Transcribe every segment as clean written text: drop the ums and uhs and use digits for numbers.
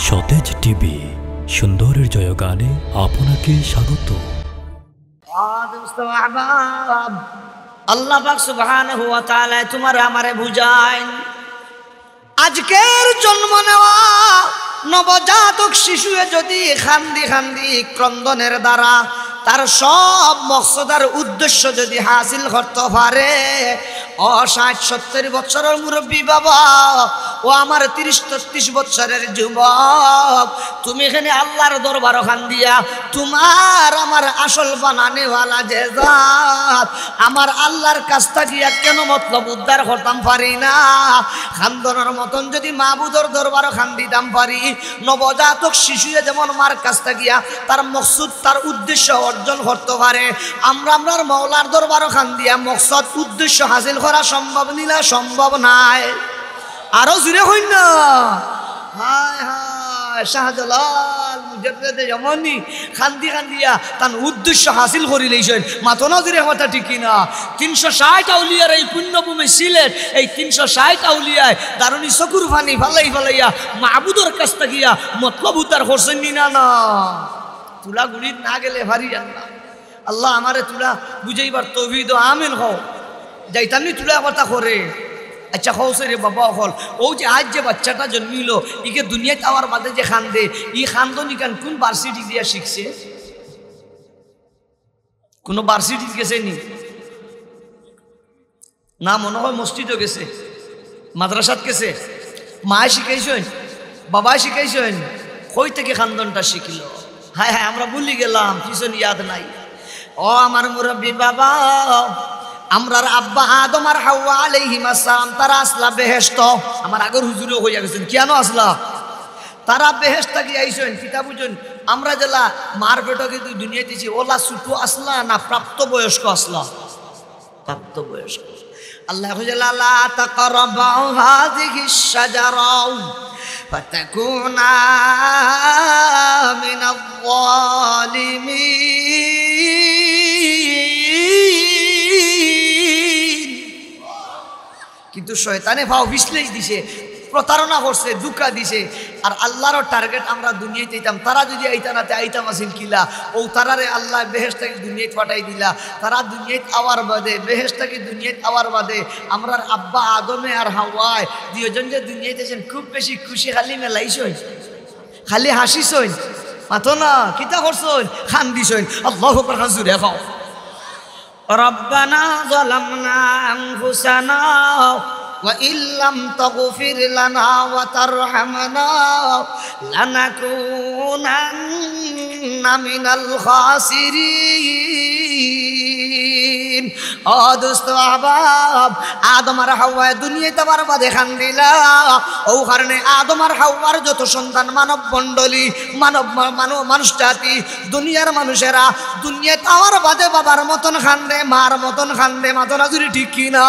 সতেজ টিভি সুন্দরের জয়গানে আপনাকে স্বাগত। আল্লাহ পাক সুবহানাহু ওয়া তাআলা তোমার আমারে বুঝায়, আজকের জন্ম নেওয়া নবজাতক শিশুয়ে যদি খান্দি খান্দি ক্রন্দনের দ্বারা তার সব মকসদার উদ্দেশ্য যদি হাসিল করতে পারে, 60-70 বছরের মুরব্বী বাবা ও আমার 30-33 বছরের যুবক, তুমি এখানে আল্লাহর দরবার খান দিয়া তোমার আমার আসল বানানেওয়ালা যে জাত আমার আল্লাহর কাছ থেকে কেন মতলব উদ্ধার করতাম পারি না? খান্দনের মতন যদি মাহবুদর দরবার খান দিতাম পারি, নবজাতক শিশুয়ে যেমন মার কাছ থেকে তার মকসুদ তার উদ্দেশ্য অর্জন করতে পারে, আমরার মওলার দরবার খান দিয়া মকসদ উদ্দেশ্য হাসিল করা সম্ভব নিলা সম্ভব নাই। আরো জুড়ে হই না, হায় হায় শাহজালাল মুজাদ্দেদে যেমনই খান্দি খান্দিয়া তার উদ্দেশ্য হাসিল করিলেইছেন, মাথো না জুড়ে কথা ঠিক না। 360 আউলিয়ার এই পুণ্যভূমি সিলেট, এই 360 আউলিয়ায় দারুণী চকুর ফানি ফালাইয়া মাহবুদর কাছ থেকে মতলব উদ্ধার করছেন না না। তুলা গুলিত না গেলে ভারি আল্লাহ আল্লাহ আমারে তুলা বুঝাইবার তৌফিক আমিন হও। যাইতামনি তুলা কথা করে আচ্ছা হৌসে রে বাবা হল ও যে আজ যে বাচ্চাটা জন্মিল ইকে দুনিয়াতে আমার বাদে যে খান্দে ই খান্দনি কান কোন ভার্সিটি দিয়া শিখছে? কোন ভার্সিটি গেছে নি? না, মনে হয় মসজিদও গেছে, মাদ্রাসাত গেছে। মায় শিখাইছেন, বাবায় শিখাইছেন, কই থেকে খান্দনটা শিখিল? হায় হায় আমরা ভুলি গেলাম, পিছন ইয়াদ নাই। ও আমার মুরব্বী বাবা, আমরার আব্বা আদম আর হাওয়া আলাইহিস সালাম তারা আসলা বেহেশত। আমার আগের হুজুরও হইয়া গেছেন, কেন আসলা? তারা বেহেশত কি আইছেন কিতাব বুঝুন। আমরা জেলা মার পেটো কিন্তু দুনিয়া দিয়েছি, ওলা ছোটো আসলা না প্রাপ্ত বয়স্ক আসলা? প্রাপ্ত বয়স্ক। আল্লাহ লা লা তাকরাবু হাযিহিশ শাজারা ফাতাকুনা মিনাল যালিমিন। কিন্তু শয়তানে ভাও বিছলেই দিছে, প্রতারণা করছে, ধোঁকা দিছে। আর আল্লাহর টার্গেট আমরা দুনিয়াতে দিতাম, তারা যদি আইতানাতে আইতাম আসিল কিলা ও তারারে আল্লাহ বেহেশতাকে দুনিয়াতে পাঠাই দিলা। তারা দুনিয়াতে আওয়ার বাদে বেহেশতাকে দুনিয়াতে আওয়ার বাদে আমরার আব্বা আদমে আর হাওয়ায় দুইজন যে দুনিয়াতে আছেন খুব বেশি খুশি খালি মেলাইছই, খালি হাসিছই, মাথো না কিতা করছই, খান দিছই। আল্লাহু আকবার, হাজুরে খাও। রব্বানা যালামনা আনফুসানা ওয়া ইল্লাম তাগফির লানা ওয়া তারহামনা লানাকুনান্না মিনাল খাসিরিন। ও দোস্ত আহবাব, আদম আর হাওয়া দুনিয়াতে আমার বাদে খান দিলা। ও কারণে আদম আর হাওয়ার যত সন্তান মানব মণ্ডলী, মানুষ জাতি, দুনিয়ার মানুষেরা দুনিয়াতে আমার বাদে বাবার মতন খান্দে, মার মতন খান্দে, মাতনা জুড়ি ঠিক কিনা?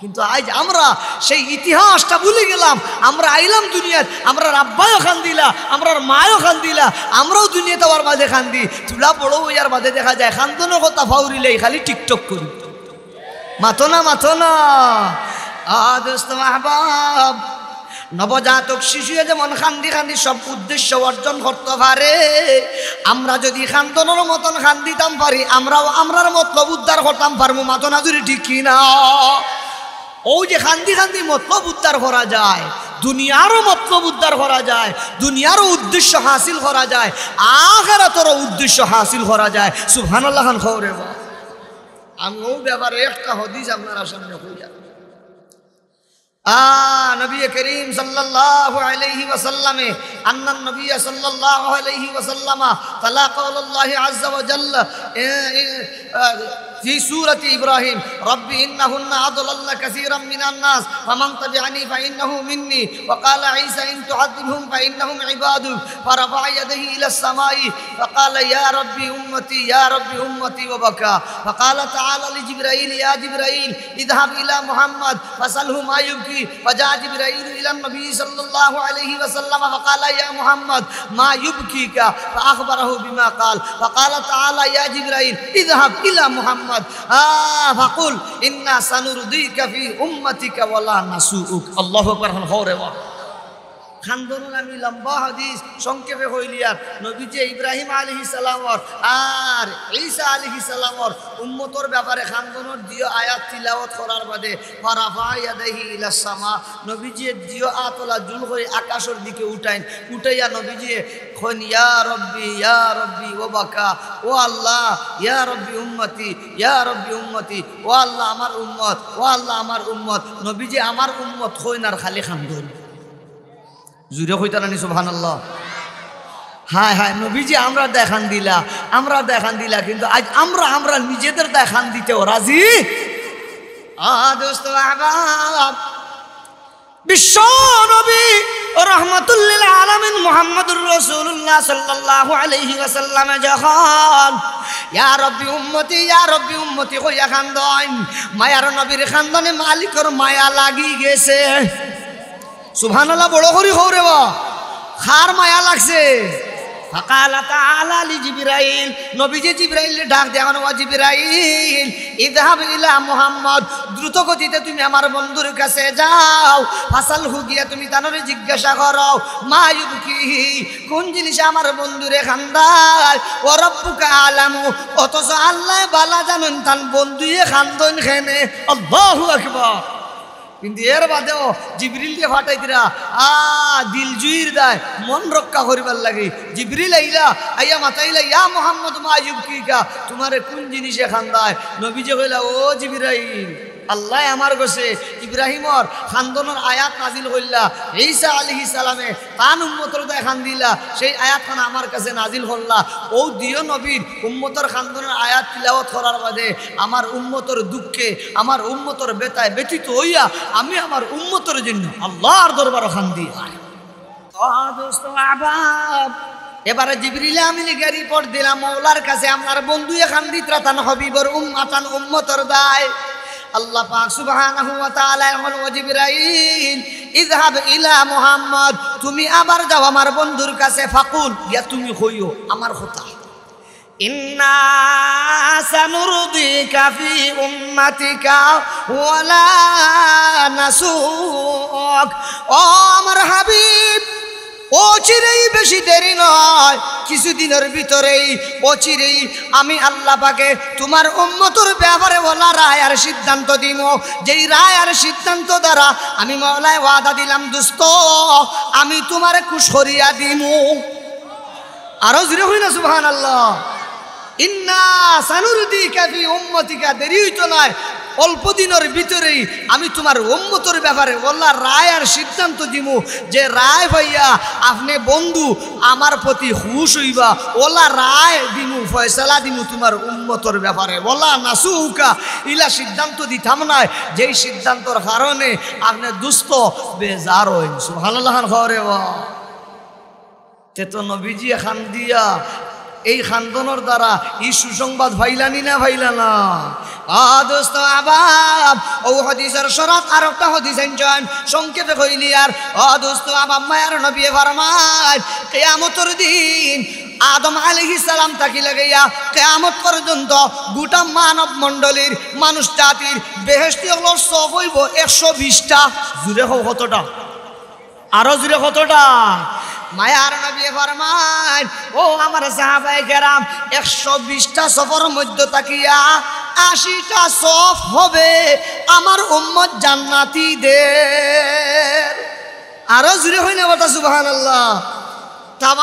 কিন্তু আজ আমরা সেই ইতিহাসটা ভুলে গেলাম। আমরা আইলাম দুনিয়াত, আমরা আব্বাও খান দিলা, আমরা মায়ও খান দিলা, আমরাও দুনিয়াতে আবার বাদে খান দি। তুলা বড় ইয়ার বাদে দেখা যায় খান্দনের কথা ফাউরিলেই খালি টিকটক করি, মাথো না মাথো না। দোস্ত আহবাব, নবজাতক শিশুয়ে যেমন খান্দি খান্দি সব উদ্দেশ্য অর্জন করতে পারে, আমরা যদি খান্দনের মতন খান দিতাম পারি, আমরাও আমরার মতলব উদ্ধার করতাম পারবো, মাথো না যদি ঠিক কিনা? ও যে খান্দি খান্দি মতলব উদ্ধার করা যায়, দুনিয়ারও মতলব উদ্ধার করা যায়, দুনিয়ারও উদ্দেশ্য হাসিল করা যায়, আখিরাতেরও উদ্দেশ্য হাসিল করা যায়। সুবহানাল্লাহ খান খবরে বা আমিও ব্যাপারে একটা হাদিস আপনারা সামনে কইয়া। নবী করিম সাল্লাল্লাহু আলাইহি ওয়াসাল্লামে আন্নান নবী সাল্লাল্লাহু আলাইহি ওয়াসাল্লামা তালা কাউলুল্লাহি আযজা ওয়া জাল্লা في سورة إبراهيم رب إنهن أضللن كثيرا من الناس فمن تبعني فإنه مني وقال عيسى إن تعذبهم فإنهم عبادك فرفع يديه إلى السماء فقال يا ربي أمتي يا ربي أمتي وبكى فقال تعالى لجبرائيل يا جبرائيل اذهب إلى محمد فسأله ما يبكي فجاء جبرائيل إلى النبي صلى الله عليه وسلم فقال يا محمد ما يبكيك فأخبره بما قال فقال تعالى يا جبرائيل اذهب إلى محمد فقل إنا سنرضيك في أمتك ولا نسوءك। الله أكبر। খান্দনের আমি লম্বা হাদিস সংক্ষেপে হইলিয়ার নবীজি ইব্রাহিম আলাইহিস সালামর আর ঈসা আলাইহিস সালামর উম্মতর ব্যাপারে খান্দনের দিও আয়াত তিলাওয়াত করার বাদে ফারাফা ইয়াদাইহি ইলাস সামা নবীজি দিও আতলা জুল করে আকাশের দিকে উঠাইয়া নবীজি খন ইয়া রব্বি ও বাকা ও আল্লাহ ইয়া রব্বি উম্মতি ও আল্লাহ আমার উম্মত নবীজি আমার উম্মত হইনার খালি খান্দন জুড়ে হইতা নানি সুবহানাল্লাহ। হায় হায় নবীজি আমরা দেখান দিলা কিন্তু আজ আমরা নিজেদের দেখান দিতেও রাজি। দোস্ত আহবাব বিশ্ব নবী রহমাতুল্লিল আলামিন মুহাম্মদুর রাসূলুল্লাহ সাল্লাল্লাহু আলাইহি ওয়াসাল্লাম যখন ইয়া রব্বি উম্মতি কইয়া খান্দন মায়ার নবীর খান্দনে মালিকের মায়া লাগি গেছে। সুবহানাল্লাহ বড় করি হৌরে বা খার মায়া লাগছে। ফাকালা তাআলা লি জিবরাইল নবীজি জিবরাইল ডাক দেন ও জিবরাইল ইযহাব ইলা মুহাম্মদ দ্রুত গতিতে তুমি আমার বন্ধুর কাছে যাও ফাসালহু গিয়া তুমি তানরে জিজ্ঞাসা করো মা ইউবকিহি কোন জিনিস আমার বন্ধুরে খান্দায় ও রব্বুকা আলামু অথচ আল্লাহ বালা জানেন তান বন্ধুয়ে খান্দন খেনে। আল্লাহু আকবার। কিন্তু এর বাদেও জিবরিল দিয়ে ফাটাই দিরা দিল জুইর দেয় মন রক্ষা করিবার লাগে। জিবরিল আইয়া মাতাইলা ইয়া মুহাম্মদ মা ইউবকিকা তোমারে কোন জিনিসে খান্দায় নবীজি কইলা ও জিবরাইল আল্লাহ আমার কাছে ইব্রাহিমর খান্দনের আয়াত নাজিল কইলা ঈসা আলাইহিস সালামে তান উম্মতর দেখান দিলা সেই আয়াতখান আমার কাছে নাজিল হল্লা ও দিও নবীর উম্মতর খান্দনের আয়াত তিলাওয়াত করার বাদে আমার উম্মতর দুঃখে আমার উম্মতর বেতায় ব্যথিত হইয়া আমি আমার উম্মতর জন্য আল্লাহর দরবারে খান্দি। দোস্ত আহবাব এবারে জিবরিল আমিন গাড়ি পড় দিলাম মওলার কাছে আমার বন্ধু এখান দিতরা তান হবিবর উম্মাতান উম্মতর দায়। আল্লাহ পাক সুবহানাহু ওয়া তাআলা বলেন ও জিবরাইল ইযহাব ইলা মুহাম্মদ তুমি আবার যাও আমার বন্ধুর কাছে ফাকুল ইয়া তুমি কইও আমার কথা ইন্না সানুরদিকা ফি উম্মাতিকা ওয়ালা নাসুক। ও আমার হাবিব অচিরেই বেশি দেরি নয় কিছুদিনের ভিতরেই অচিরেই আমি আল্লাহ পাকে তোমার উম্মতের ব্যাপারে বলা রায় আর সিদ্ধান্ত দিব। যেই রায় আর সিদ্ধান্ত দ্বারা আমি মওলায় ওয়াদা দিলাম দোস্ত আমি তোমারে খুশ করিয়া দিমু। আরো জোরে হই না সুবহানাল্লাহ। ইন্না সানুরদিকা ফি উম্মাতিকা দেরি হইতো নয় অল্প দিনের ভিতরেই আমি তোমার উম্মতের ব্যাপারে বললা রায় আর সিদ্ধান্ত দিমু। যে রায় ভাইয়া আপনি বন্ধু আমার প্রতি খুশ হইবা ওলা রায় দিমু ফয়সালা দিমু তোমার উম্মতের ব্যাপারে বলা নাসুকা ইলা সিদ্ধান্ত দিতাম না যেই সিদ্ধান্তর কারণে আপনি দুস্থ বেজার হইন। সুবহানাল্লাহ ঘরে তে তো নবীজি খান দিয়া এই খান্দনের দ্বারা এই সুসংবাদ ভাইলানি না ভাইলা না। দোস্ত আবাব ও হাদিসের শরত আর একটা হাদিস আনছেন সংক্ষেপে কইলি আর দোস্ত আবাব মায়ার নবী ফরমায় কিয়ামতের দিন আদম আলাইহিস সালাম তাকি লাগাইয়া কিয়ামত পর্যন্ত গোটা মানব মণ্ডলীর মানুষ জাতির বেহেশতি হলো সব হইব 120টা। জুড়ে হোক কতটা আরো জুড়ে কতটা মায়ার নবী ফরমায় ও আমার সাহাবায়ে কেরাম 120টা সফর মধ্য তাকিয়া 80টা সফ হবে আমার উম্মত জান্নাতীদের। আরো জুড়ে হই না কথা সুবহানাল্লাহ। তাম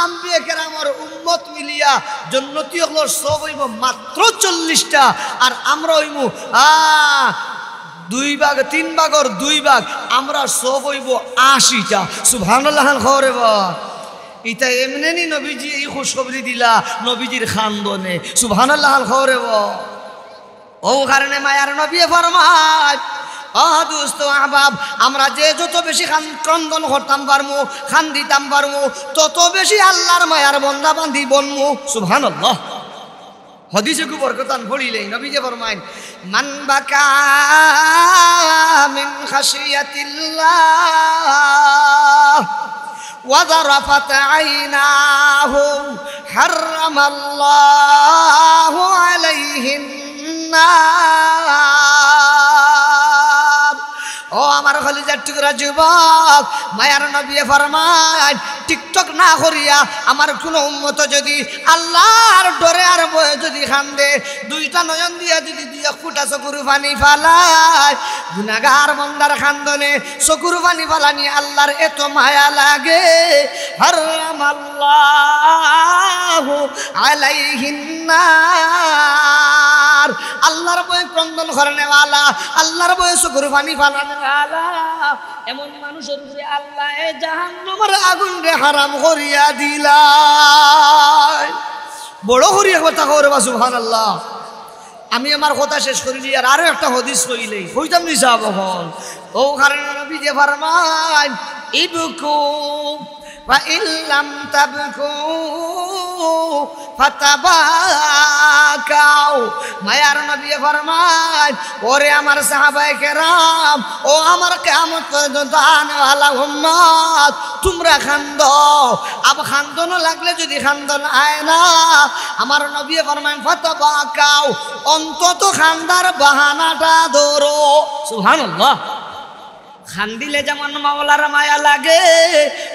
আম্বিয়া কেরামর উম্মত মিলিয়া জান্নাতী হলো সব হইব মাত্র 40টা আর আমরা হইমু 2 ভাগ 3 ভাগর 2 ভাগ আমরা সব হইব 80টা। সুবহানাল্লাহ খবরে বা ইতা এমনি নবীজি এই খুশখবরি দিলা নবীজির খানদনে। সুবহানাল্লাহ খবরে বা ও কারণে মায়ার নবী ফরমায় দোস্ত আহবাব আমরা যে যত বেশি ক্রন্দন করতাম পারমু খান দিতাম পারমু তত বেশি আল্লাহর মায়ার বন্দা বান্ধি বনমু। সুবহানাল্লাহ। হাদিসে কো বরকতান পড়িলে নবীজি ফরমায়েন মান বাকা মিন খাশিয়াতিল্লাহ ওয়া যারাফাত আইনাহু হারামাল্লাহু আলাইহিন নার ও আমার কলিজার টুকরা যুবক, মায়ার নবী ফরমান টিকটক না করিয়া আমার কোনো উম্মত যদি আল্লাহর ডরে আর বয়ে যদি কান্দে, দুইটা নয়ন দিয়া যদি দিয়া ফুটা চকুর পানি ফালায়, গুনাহগার বান্দার কান্দনে চকুর পানি ফালানি আল্লাহর এত মায়া লাগে। হারামাল্লাহু আলাইহিন নার, আল্লাহর বয়ে ক্রন্দন করেনেওয়ালা, আল্লাহর বয়ে চকুর পানি ফালানেওয়ালা এমন মানুষের উপরে আল্লাহ এই জাহান্নামের আগুন রে হারাম করিয়া দিলায়। বড় করিয়া কথা করে বা সুবহানাল্লাহ। আমি আমার কথা শেষ করিনি, আর আরো একটা হাদিস কইলেই কইতাম নি যাব এখন। ও কারণে নবী যে ফরমান ইবকু ওয়া ইল্লাম তাবকু ফাতাবাকাও, মায়ার নবী ফরমান ওরে আমার সাহাবায়ে কেরাম, ও আমার কিয়ামত পর্যন্ত আনেওয়ালা উম্মত, তোমরা খান্দো। আব খান্দন লাগলে যদি খান্দন আয় না, আমার নবী ফরমান ফাতাবাকাও, অন্তত খান্দার বাহানাটা ধরো। সুবহানাল্লাহ। খান্দিলে যেমন মাওলার মায়া লাগে,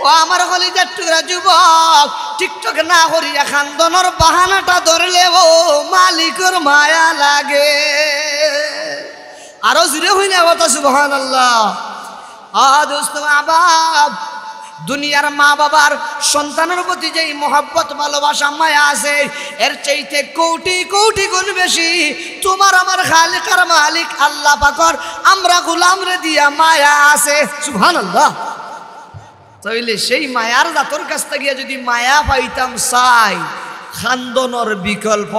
ও আমার কলিজার টুকরা যুবক, টিকটক না করিয়া খান্দনের বাহানাটা ধরলে ও মালিকের মায়া লাগে। আরো জুড়ে হই না কথা সুবহানাল্লাহ। দোস্ত আবাব, দুনিয়ার মা বাবার সন্তানের প্রতি যেই মহব্বত ভালোবাসা মায়া আছে, এর চাইতে কোটি কোটি গুণ বেশি তোমার আমার খালিক আর মালিক আল্লাহ পাকর আমরা গোলাম রে দিয়া মায়া আছে। সুবহানাল্লাহ। তাইলে সেই মায়ার জাতর কাছ থেকে যদি মায়া পাইতাম চাই, খান্দনের বিকল্প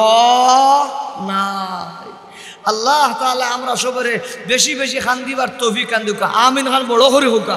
নাই। আল্লাহ তাআলা আমরা সবরে বেশি বেশি খান্দিবার তৌফিক দান দিক। আমিন খান বড় করে হোক।